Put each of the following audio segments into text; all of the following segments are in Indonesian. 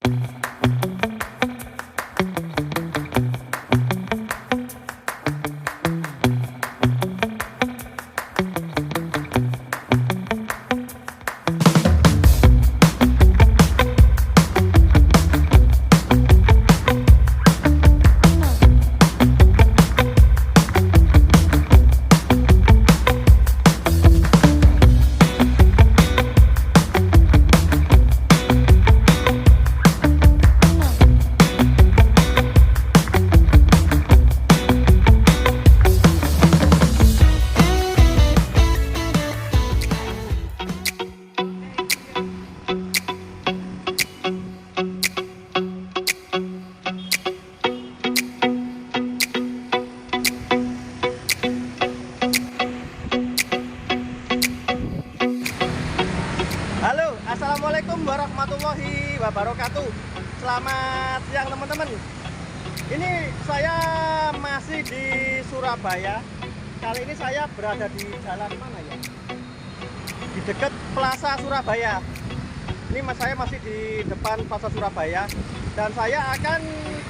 Halo, assalamualaikum warahmatullahi wabarakatuh. Selamat siang teman-teman. Ini saya masih di Surabaya. Kali ini saya berada di jalan mana ya? Di dekat Plaza Surabaya. Ini saya masih di depan Plaza Surabaya dan saya akan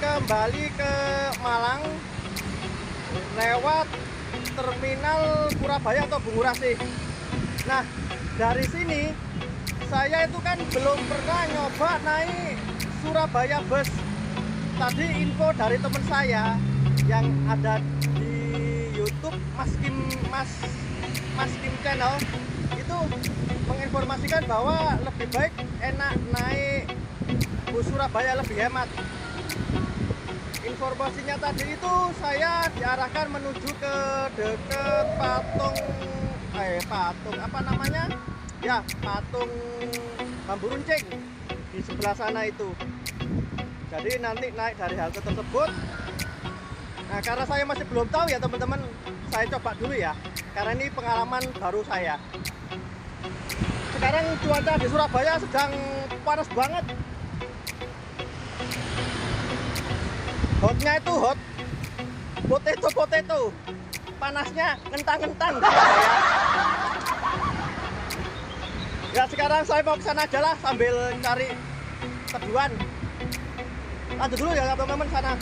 kembali ke Malang lewat Terminal Surabaya atau Bungurasi. Nah, dari sini saya itu kan belum pernah nyoba naik Surabaya bus. Tadi info dari teman saya yang ada di YouTube Mas Kim Channel itu menginformasikan bahwa lebih baik enak naik bus Surabaya, lebih hemat. Informasinya tadi itu saya diarahkan menuju ke dekat patung apa namanya? Ya, patung bambu runcing di sebelah sana itu. Jadi nanti naik dari halte tersebut. Nah, karena saya masih belum tahu ya teman-teman, saya coba dulu ya. Karena ini pengalaman baru saya. Sekarang cuaca di Surabaya sedang panas banget. Hotnya itu hot potato. Panasnya ngentang-ngentang. Ya sekarang saya mau ke sana aja lah sambil cari teduhan. Lanjut dulu ya teman-teman sana.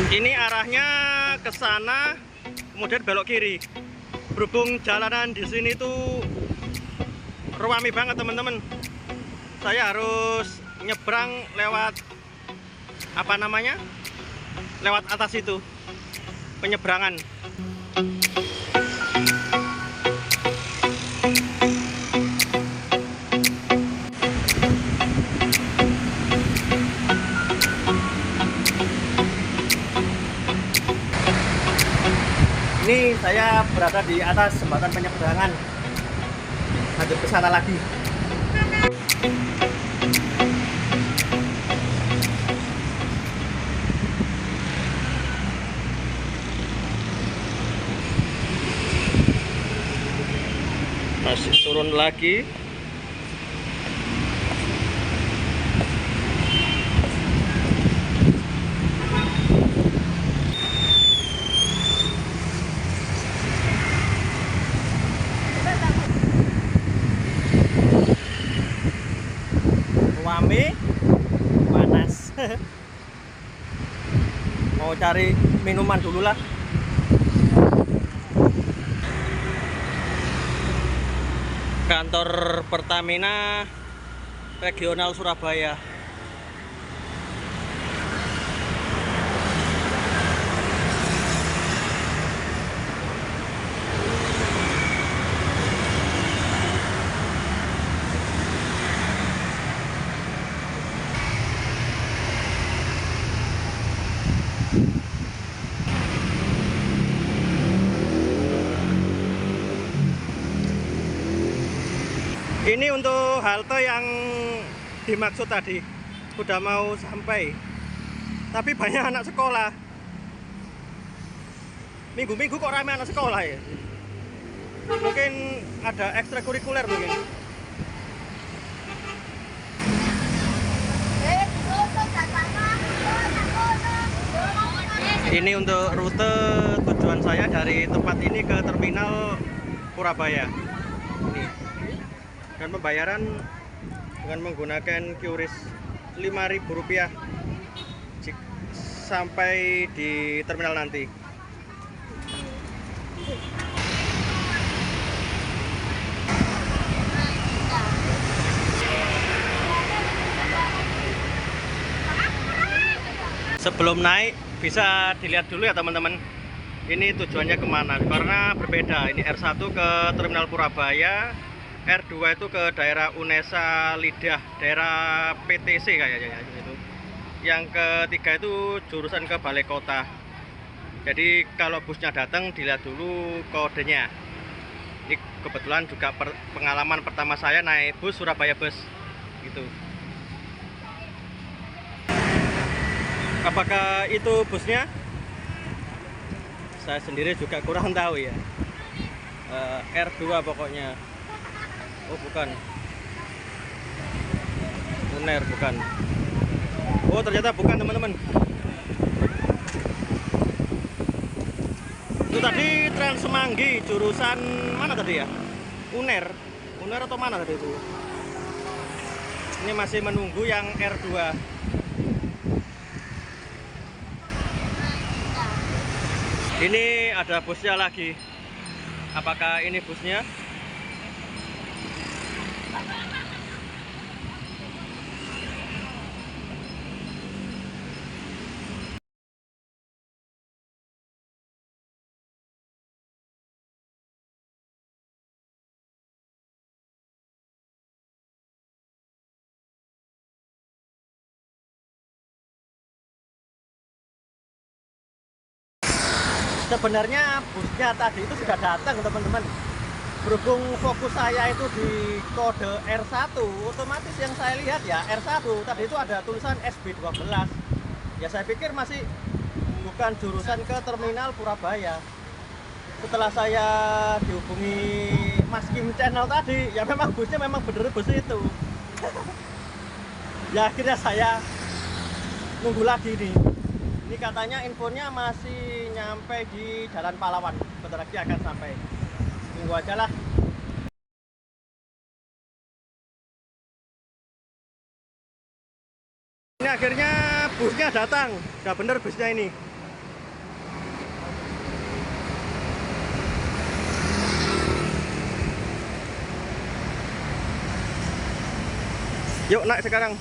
Ini arahnya ke sana, kemudian belok kiri. Berhubung jalanan di sini tuh ramai banget teman-teman. Saya harus nyebrang lewat apa namanya? Lewat atas itu. Penyeberangan. Ini saya berada di atas jembatan penyeberangan. Lanjut ke sana lagi. Masih turun lagi. Rame, panas. Mau cari minuman dulu lah. Kantor Pertamina Regional Surabaya. Ini untuk halte yang dimaksud tadi. Udah mau sampai. Tapi banyak anak sekolah. Minggu-minggu kok ramai anak sekolah ya? Mungkin ada ekstrakurikuler mungkin. Ini untuk rute tujuan saya dari tempat ini ke terminal Purabaya ini. Dan pembayaran dengan menggunakan QRIS Rp5.000 sampai di terminal nanti. Sebelum naik bisa dilihat dulu ya teman-teman, ini tujuannya kemana, karena berbeda. Ini R1 ke terminal Purabaya, R2 itu ke daerah Unesa Lidah, daerah PTC kayaknya itu. Yang ketiga itu jurusan ke Balai Kota. Jadi kalau busnya datang dilihat dulu kodenya. Ini kebetulan juga pengalaman pertama saya naik bus Surabaya Bus gitu. Apakah itu busnya? Saya sendiri juga kurang tahu ya. R2 pokoknya. Oh bukan, Uner bukan. Oh ternyata bukan teman-teman. Itu tadi Trans Semanggi jurusan mana tadi ya? Uner atau mana tadi itu? Ini masih menunggu yang R2. Ini ada busnya lagi. Apakah ini busnya? Sebenarnya busnya tadi itu sudah datang teman-teman. Berhubung fokus saya itu di kode R1, otomatis yang saya lihat ya R1 tadi itu ada tulisan SB12. Ya saya pikir masih bukan jurusan ke terminal Purabaya. Setelah saya dihubungi Mas Kim Channel tadi, ya memang busnya memang bener bus itu. Ya akhirnya saya nunggu lagi nih. Ini katanya infonya masih nyampe di Jalan Pahlawan. Bentar lagi akan sampai. Tunggu aja lah. Ini akhirnya busnya datang. Udah bener busnya ini. Yuk naik sekarang.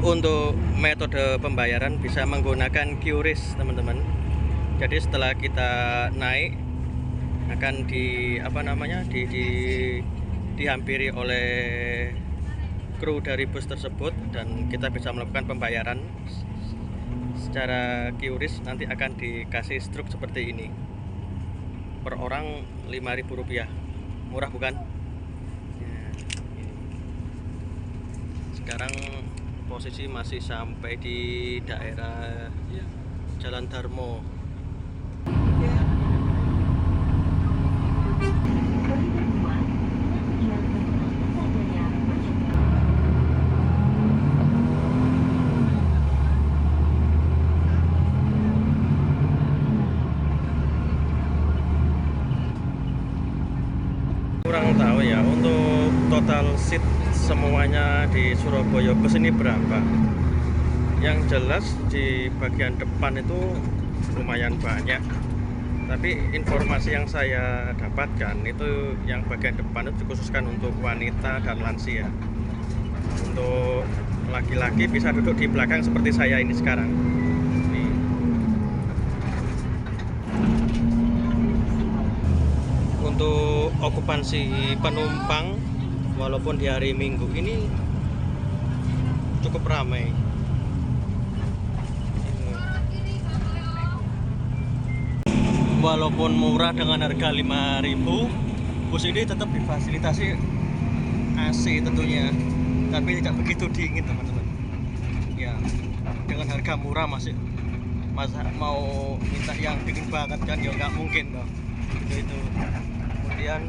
Untuk metode pembayaran bisa menggunakan QRIS teman-teman. Jadi setelah kita naik akan dihampiri oleh kru dari bus tersebut dan kita bisa melakukan pembayaran secara QRIS. Nanti akan dikasih struk seperti ini. Per orang Rp5.000. Murah bukan? Sekarang posisi masih sampai di daerah Jalan Darmo. Kurang tahu ya untuk total seat semuanya di Surabaya Bus ini berapa. Yang jelas di bagian depan itu lumayan banyak, tapi informasi yang saya dapatkan itu yang bagian depan itu dikhususkan untuk wanita dan lansia. Untuk laki-laki bisa duduk di belakang seperti saya ini sekarang. Nih. Untuk okupansi penumpang walaupun di hari Minggu ini cukup ramai. Walaupun murah dengan harga Rp5.000, bus ini tetap difasilitasi AC tentunya. tapi tidak begitu dingin teman-teman ya. Dengan harga murah masih masa mau minta yang dingin banget kan ya nggak mungkin dong itu. Kemudian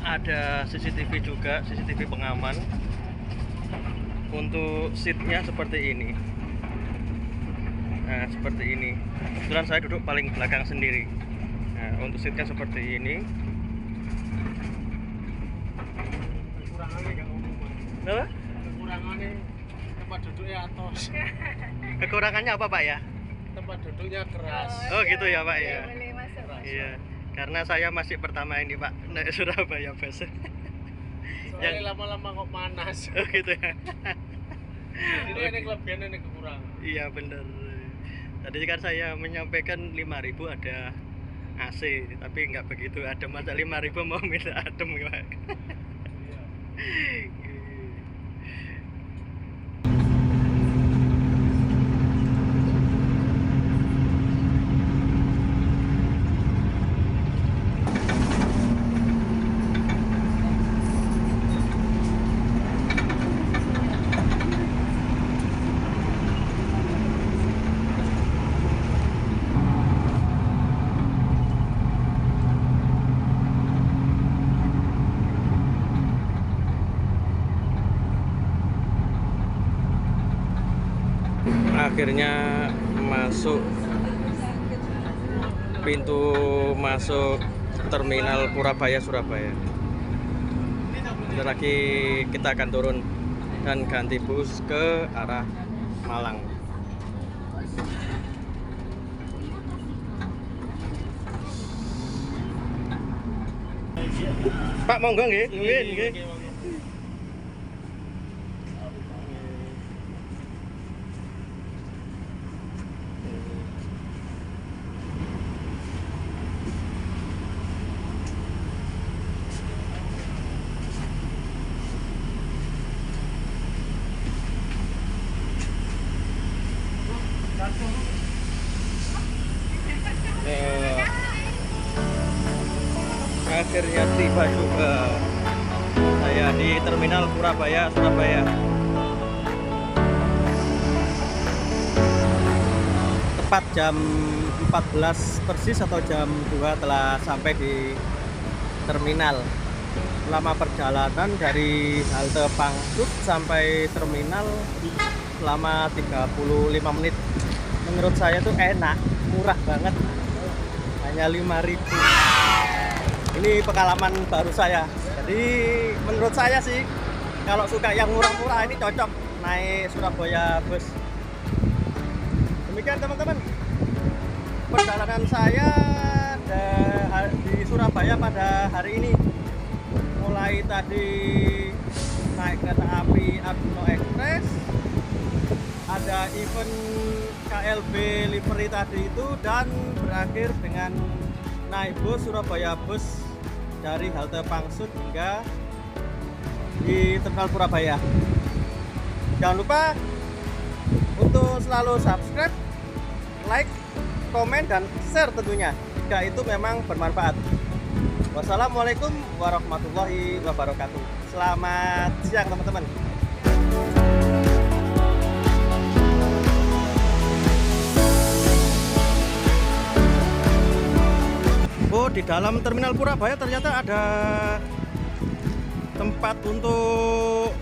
ada CCTV juga, CCTV pengaman. Untuk seatnya seperti ini. Nah seperti ini, kebetulan saya duduk paling belakang sendiri. Nah untuk seatnya seperti ini. Kekurangannya nggak ngomong, Apa? kekurangannya tempat duduknya atos. Kekurangannya apa Pak ya? Tempat duduknya keras. Oh gitu ya Pak ya. Boleh masuk. Iya, karena saya masih pertama ini Pak naik Surabaya bus. Soalnya lama-lama kok panas. Oh gitu ya. Jadi ada kelebihan, ada kekurangan. Iya bener. Tadi kan saya menyampaikan 5.000 ada AC, tapi nggak begitu. Ada masa 5.000 mau minta adem Pak. Iya. Akhirnya masuk pintu masuk terminal Purabaya Surabaya. Bentar lagi kita akan turun dan ganti bus ke arah Malang. Pak monggo nggih, nggih. Akhirnya tiba juga saya di terminal Purabaya Surabaya. Tepat jam 14 persis atau jam 2 telah sampai di terminal. Selama perjalanan dari halte Pangsut sampai terminal selama 35 menit. Menurut saya tuh enak, murah banget. Hanya 5.000. Ini pengalaman baru saya. Jadi menurut saya sih kalau suka yang murah-murah ini cocok naik Surabaya bus. Demikian teman-teman perjalanan saya di Surabaya pada hari ini. Mulai tadi naik kereta api Abino Express, ada event KLB livery tadi itu, dan berakhir dengan naik bus Surabaya bus dari halte Pangsut hingga di terminal Purabaya. Jangan lupa untuk selalu subscribe, like, komen, dan share tentunya jika itu memang bermanfaat. Wassalamualaikum warahmatullahi wabarakatuh. Selamat siang teman-teman. Oh, di dalam terminal Purabaya ternyata ada tempat untuk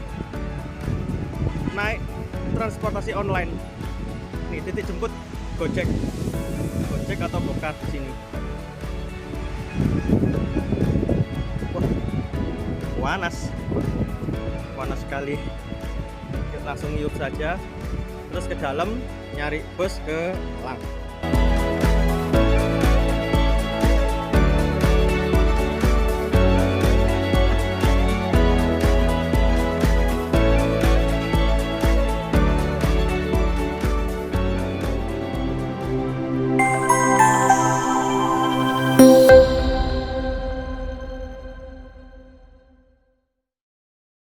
naik transportasi online. Nih titik jemput Gojek atau Gokar di sini. Wah, panas sekali. Langsung yuk saja, terus ke dalam nyari bus ke Malang.